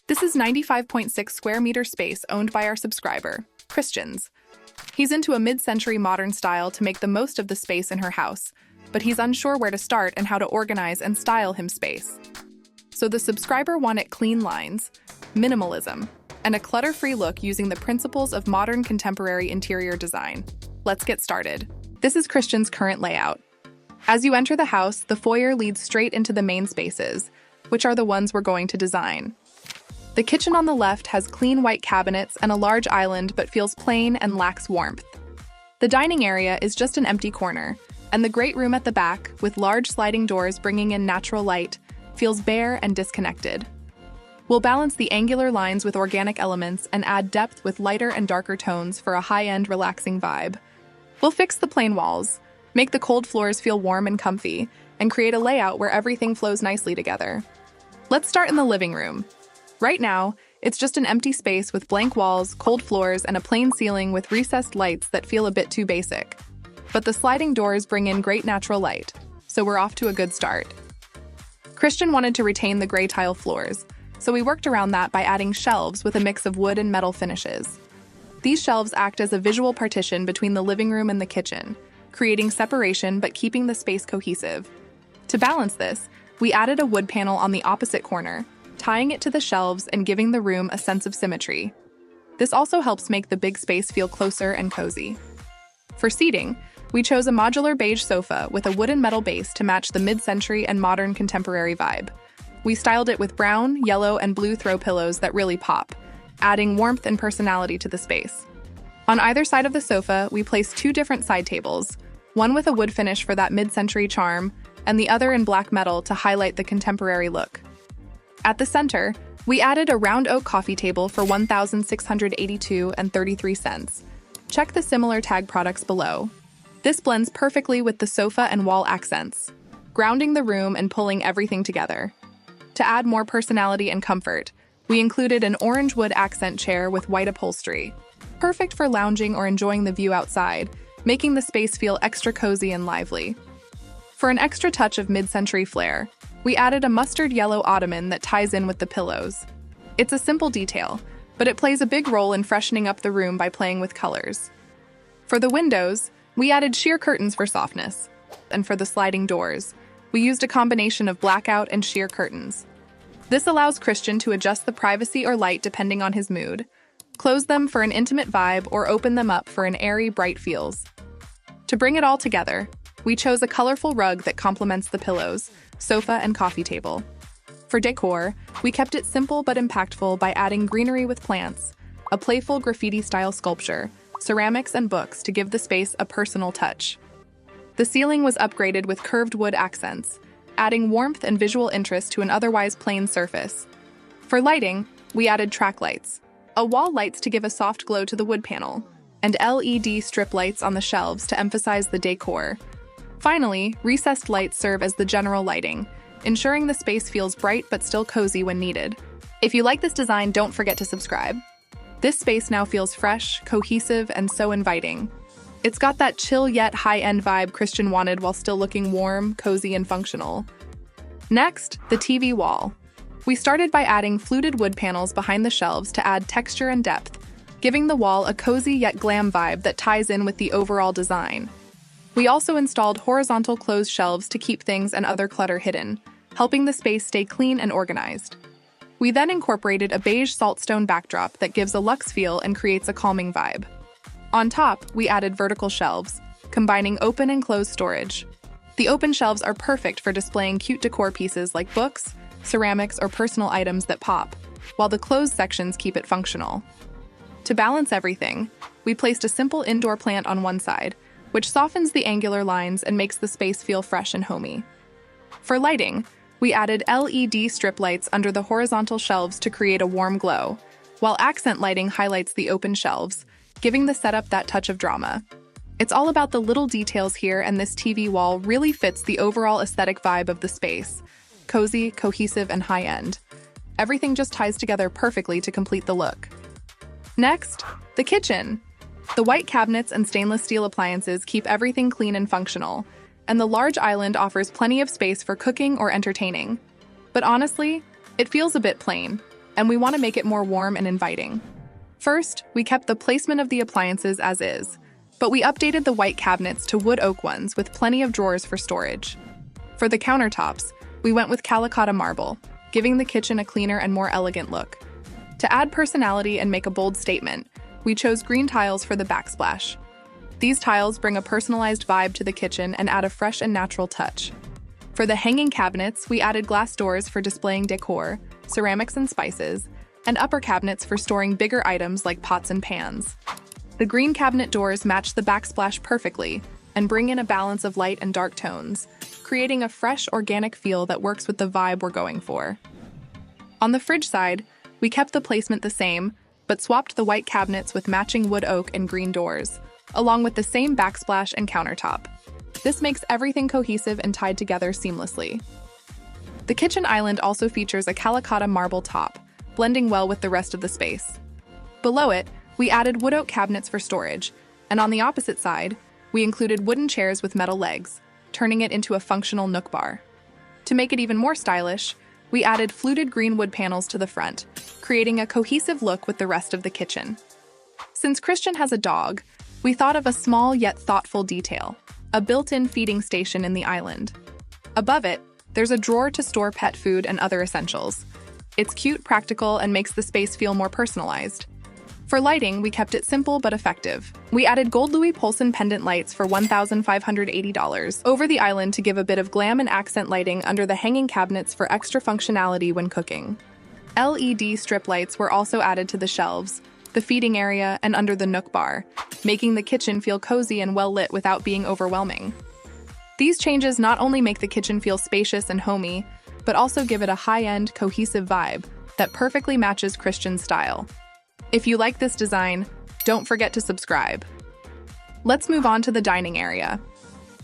This is 95.6 square meter space owned by our subscriber, Christians. He's into a mid-century modern style to make the most of the space in her house, but he's unsure where to start and how to organize and style his space. So the subscriber wanted clean lines, minimalism, and a clutter-free look using the principles of modern contemporary interior design. Let's get started. This is Christian's current layout. As you enter the house, the foyer leads straight into the main spaces, which are the ones we're going to design. The kitchen on the left has clean white cabinets and a large island but feels plain and lacks warmth. The dining area is just an empty corner, and the great room at the back, with large sliding doors bringing in natural light, feels bare and disconnected. We'll balance the angular lines with organic elements and add depth with lighter and darker tones for a high-end, relaxing vibe. We'll fix the plain walls, make the cold floors feel warm and comfy, and create a layout where everything flows nicely together. Let's start in the living room. Right now, it's just an empty space with blank walls, cold floors, and a plain ceiling with recessed lights that feel a bit too basic. But the sliding doors bring in great natural light, so we're off to a good start. Christian wanted to retain the gray tile floors, so we worked around that by adding shelves with a mix of wood and metal finishes. These shelves act as a visual partition between the living room and the kitchen, creating separation but keeping the space cohesive. To balance this, we added a wood panel on the opposite corner, tying it to the shelves and giving the room a sense of symmetry. This also helps make the big space feel closer and cozy. For seating, we chose a modular beige sofa with a wooden metal base to match the mid-century and modern contemporary vibe. We styled it with brown, yellow, and blue throw pillows that really pop, adding warmth and personality to the space. On either side of the sofa, we placed two different side tables, one with a wood finish for that mid-century charm, and the other in black metal to highlight the contemporary look. At the center, we added a round oak coffee table for $1,682.33. Check the similar tag products below. This blends perfectly with the sofa and wall accents, grounding the room and pulling everything together. To add more personality and comfort, we included an orange wood accent chair with white upholstery, perfect for lounging or enjoying the view outside, making the space feel extra cozy and lively. For an extra touch of mid-century flair, we added a mustard yellow ottoman that ties in with the pillows. It's a simple detail, but it plays a big role in freshening up the room by playing with colors. For the windows, we added sheer curtains for softness. And for the sliding doors, we used a combination of blackout and sheer curtains. This allows Christian to adjust the privacy or light depending on his mood, close them for an intimate vibe, or open them up for an airy, bright feels. To bring it all together, we chose a colorful rug that complements the pillows, sofa, and coffee table. For decor, we kept it simple but impactful by adding greenery with plants, a playful graffiti-style sculpture, ceramics, and books to give the space a personal touch. The ceiling was upgraded with curved wood accents, adding warmth and visual interest to an otherwise plain surface. For lighting, we added track lights, wall lights to give a soft glow to the wood panel, and LED strip lights on the shelves to emphasize the decor. Finally, recessed lights serve as the general lighting, ensuring the space feels bright but still cozy when needed. If you like this design, don't forget to subscribe. This space now feels fresh, cohesive, and so inviting. It's got that chill yet high-end vibe Christian wanted while still looking warm, cozy, and functional. Next, the TV wall. We started by adding fluted wood panels behind the shelves to add texture and depth, giving the wall a cozy yet glam vibe that ties in with the overall design. We also installed horizontal closed shelves to keep things and other clutter hidden, helping the space stay clean and organized. We then incorporated a beige saltstone backdrop that gives a luxe feel and creates a calming vibe. On top, we added vertical shelves, combining open and closed storage. The open shelves are perfect for displaying cute decor pieces like books, ceramics, or personal items that pop, while the closed sections keep it functional. To balance everything, we placed a simple indoor plant on one side, which softens the angular lines and makes the space feel fresh and homey. For lighting, we added LED strip lights under the horizontal shelves to create a warm glow, while accent lighting highlights the open shelves, giving the setup that touch of drama. It's all about the little details here, and this TV wall really fits the overall aesthetic vibe of the space. Cozy, cohesive, and high-end. Everything just ties together perfectly to complete the look. Next, the kitchen. The white cabinets and stainless steel appliances keep everything clean and functional, and the large island offers plenty of space for cooking or entertaining. But honestly, it feels a bit plain. and we want to make it more warm and inviting. First, we kept the placement of the appliances as is, but we updated the white cabinets to wood oak ones with plenty of drawers for storage. For the countertops, we went with calicotta marble, giving the kitchen a cleaner and more elegant look. To add personality and make a bold statement, we chose green tiles for the backsplash. These tiles bring a personalized vibe to the kitchen and add a fresh and natural touch. For the hanging cabinets, we added glass doors for displaying decor, ceramics and spices, and upper cabinets for storing bigger items like pots and pans. The green cabinet doors match the backsplash perfectly and bring in a balance of light and dark tones, creating a fresh, organic feel that works with the vibe we're going for. On the fridge side, we kept the placement the same, but swapped the white cabinets with matching wood oak and green doors, along with the same backsplash and countertop. This makes everything cohesive and tied together seamlessly. The kitchen island also features a calicotta marble top, blending well with the rest of the space. Below it, we added wood oak cabinets for storage, and on the opposite side, we included wooden chairs with metal legs, turning it into a functional nook bar. To make it even more stylish, we added fluted green wood panels to the front, creating a cohesive look with the rest of the kitchen. Since Christian has a dog, we thought of a small yet thoughtful detail, a built-in feeding station in the island. Above it, there's a drawer to store pet food and other essentials. It's cute, practical, and makes the space feel more personalized. For lighting, we kept it simple but effective. We added gold Louis Poulsen pendant lights for $1,580 over the island to give a bit of glam and accent lighting under the hanging cabinets for extra functionality when cooking. LED strip lights were also added to the shelves, the feeding area, and under the nook bar, making the kitchen feel cozy and well lit without being overwhelming. These changes not only make the kitchen feel spacious and homey, but also give it a high-end, cohesive vibe that perfectly matches Christian's style. If you like this design, don't forget to subscribe. Let's move on to the dining area.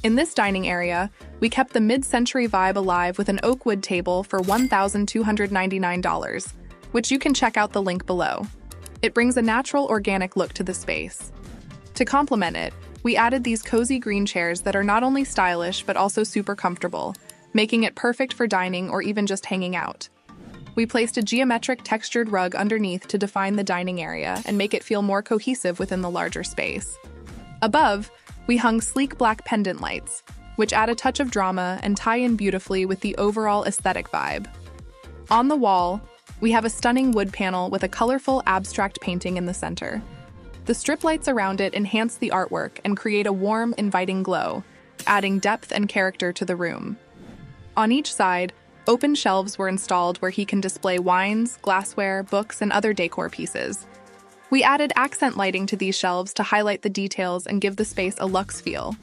In this dining area, we kept the mid-century vibe alive with an oak wood table for $1,299, which you can check out the link below. It brings a natural, organic look to the space. To complement it, we added these cozy green chairs that are not only stylish but also super comfortable, making it perfect for dining or even just hanging out. We placed a geometric textured rug underneath to define the dining area and make it feel more cohesive within the larger space. Above, we hung sleek black pendant lights, which add a touch of drama and tie in beautifully with the overall aesthetic vibe. On the wall, we have a stunning wood panel with a colorful abstract painting in the center. The strip lights around it enhance the artwork and create a warm, inviting glow, adding depth and character to the room. On each side, open shelves were installed where he can display wines, glassware, books, and other decor pieces. We added accent lighting to these shelves to highlight the details and give the space a luxe feel.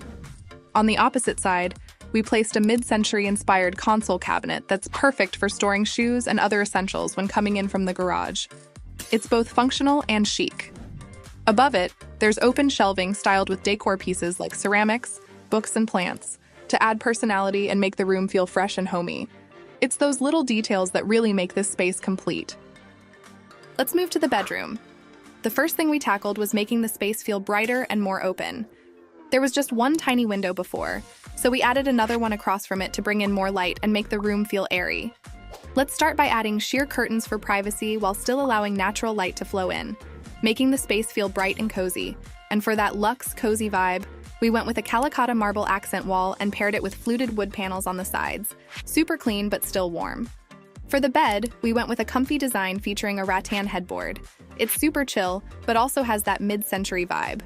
On the opposite side, we placed a mid-century inspired console cabinet that's perfect for storing shoes and other essentials when coming in from the garage. It's both functional and chic. Above it, there's open shelving styled with decor pieces like ceramics, books, and plants to add personality and make the room feel fresh and homey. It's those little details that really make this space complete. Let's move to the bedroom. The first thing we tackled was making the space feel brighter and more open. There was just one tiny window before, so we added another one across from it to bring in more light and make the room feel airy. Let's start by adding sheer curtains for privacy while still allowing natural light to flow in, making the space feel bright and cozy. And for that luxe, cozy vibe, we went with a calicotta marble accent wall and paired it with fluted wood panels on the sides. Super clean but still warm. For the bed, we went with a comfy design featuring a rattan headboard. It's super chill, but also has that mid-century vibe.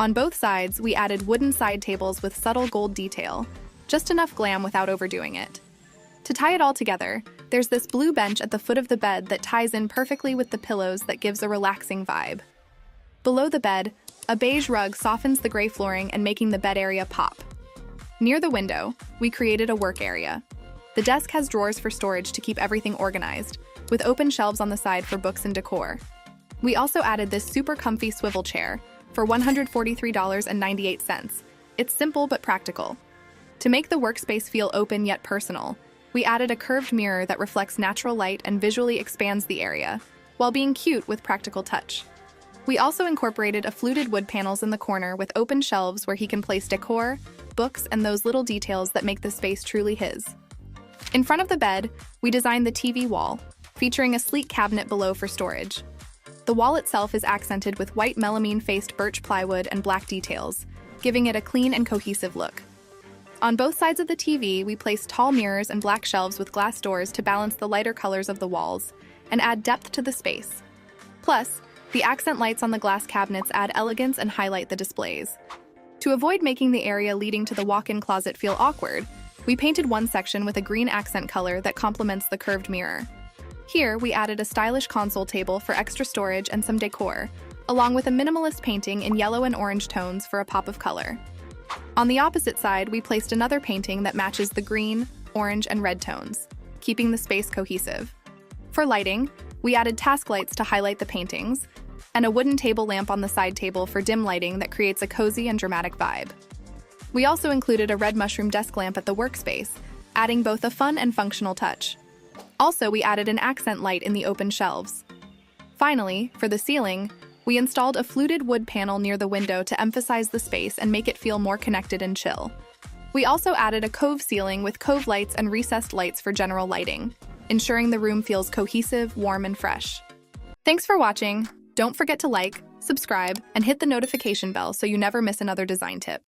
On both sides, we added wooden side tables with subtle gold detail, just enough glam without overdoing it. To tie it all together, there's this blue bench at the foot of the bed that ties in perfectly with the pillows that gives a relaxing vibe. Below the bed, a beige rug softens the gray flooring and making the bed area pop. Near the window, we created a work area. The desk has drawers for storage to keep everything organized, with open shelves on the side for books and decor. We also added this super comfy swivel chair for $143.98. It's simple but practical. To make the workspace feel open yet personal, we added a curved mirror that reflects natural light and visually expands the area, while being cute with practical touch. We also incorporated a fluted wood panels in the corner with open shelves where he can place decor, books, and those little details that make the space truly his. In front of the bed, we designed the TV wall, featuring a sleek cabinet below for storage. The wall itself is accented with white melamine-faced birch plywood and black details, giving it a clean and cohesive look. On both sides of the TV, we placed tall mirrors and black shelves with glass doors to balance the lighter colors of the walls and add depth to the space. Plus, the accent lights on the glass cabinets add elegance and highlight the displays. To avoid making the area leading to the walk-in closet feel awkward, we painted one section with a green accent color that complements the curved mirror. Here, we added a stylish console table for extra storage and some decor, along with a minimalist painting in yellow and orange tones for a pop of color. On the opposite side, we placed another painting that matches the green, orange, and red tones, keeping the space cohesive. For lighting, we added task lights to highlight the paintings, and a wooden table lamp on the side table for dim lighting that creates a cozy and dramatic vibe. We also included a red mushroom desk lamp at the workspace, adding both a fun and functional touch. Also, we added an accent light in the open shelves. Finally, for the ceiling, we installed a fluted wood panel near the window to emphasize the space and make it feel more connected and chill. We also added a cove ceiling with cove lights and recessed lights for general lighting, ensuring the room feels cohesive, warm, and fresh. Thanks for watching. Don't forget to like, subscribe, and hit the notification bell so you never miss another design tip.